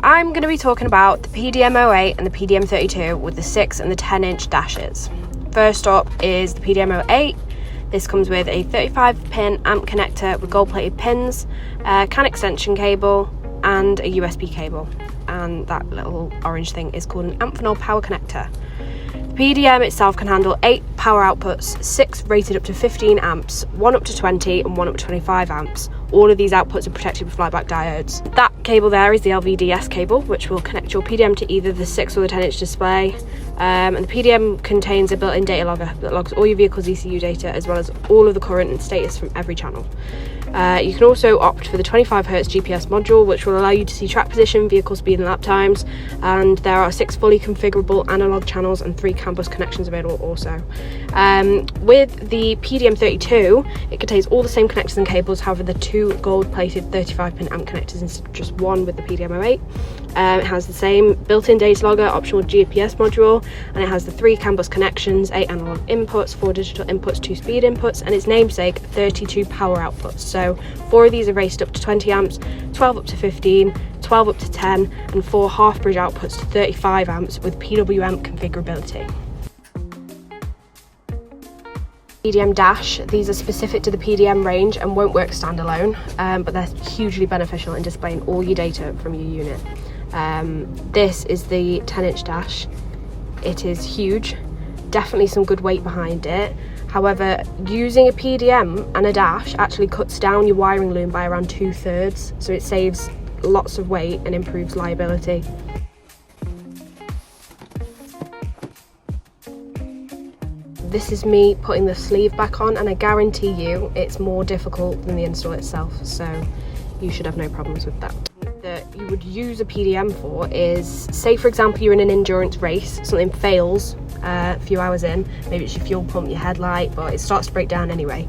I'm going to be talking about the PDM08 and the PDM32 with the 6 and the 10-inch dashes. First up is the PDM08. This comes with a 35-pin amp connector with gold-plated pins, a CAN extension cable and a USB cable. And that little orange thing is called an amp power connector. The PDM itself can handle 8 power outputs, 6 rated up to 15 amps, 1 up to 20 and 1 up to 25 amps. All of these outputs are protected with flyback diodes. That cable there is the LVDS cable, which will connect your PDM to either the 6 or the 10-inch display. And the PDM contains a built-in data logger that logs all your vehicle's ECU data as well as all of the current and status from every channel. You can also opt for the 25Hz GPS module, which will allow you to see track position, vehicle speed and lap times, and there are 6 fully configurable analog channels and 3 CAN bus connections available also. With the PDM32, it contains all the same connectors and cables, however the 2 gold-plated 35-pin amp connectors instead of just 1 with the PDM08. It has the same built-in data logger, optional GPS module, and it has the 3 CAN bus connections, 8 analog inputs, 4 digital inputs, 2 speed inputs, and its namesake, 32 power outputs. So 4 of these are rated up to 20 amps, 12 up to 15, 12 up to 10, and 4 half-bridge outputs to 35 amps with PWM configurability. PDM dash, these are specific to the PDM range and won't work standalone, but they're hugely beneficial in displaying all your data from your unit. This is the 10-inch dash. It is huge, definitely some good weight behind it. However, using a PDM and a dash actually cuts down your wiring loom by around 2/3, so it saves lots of weight and improves liability. This is me putting the sleeve back on, and I guarantee you it's more difficult than the install itself, so you should have no problems with that. That you would use a PDM for is, say for example you're in an endurance race, something fails a few hours in, maybe it's your fuel pump, your headlight, but it starts to break down anyway.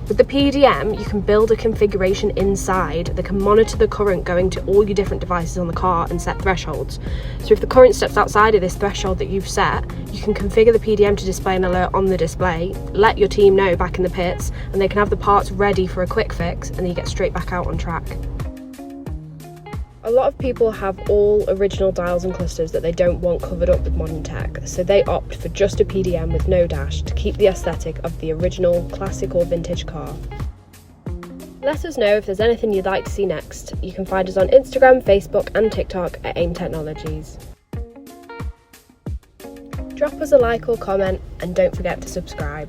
With the PDM, you can build a configuration inside that can monitor the current going to all your different devices on the car and set thresholds. So if the current steps outside of this threshold that you've set, you can configure the PDM to display an alert on the display, let your team know back in the pits, and they can have the parts ready for a quick fix, and then you get straight back out on track. A lot of people have all original dials and clusters that they don't want covered up with modern tech, so they opt for just a PDM with no dash to keep the aesthetic of the original classic or vintage car. Let us know if there's anything you'd like to see next. You can find us on Instagram, Facebook and TikTok at Aim Technologies. Drop us a like or comment and don't forget to subscribe.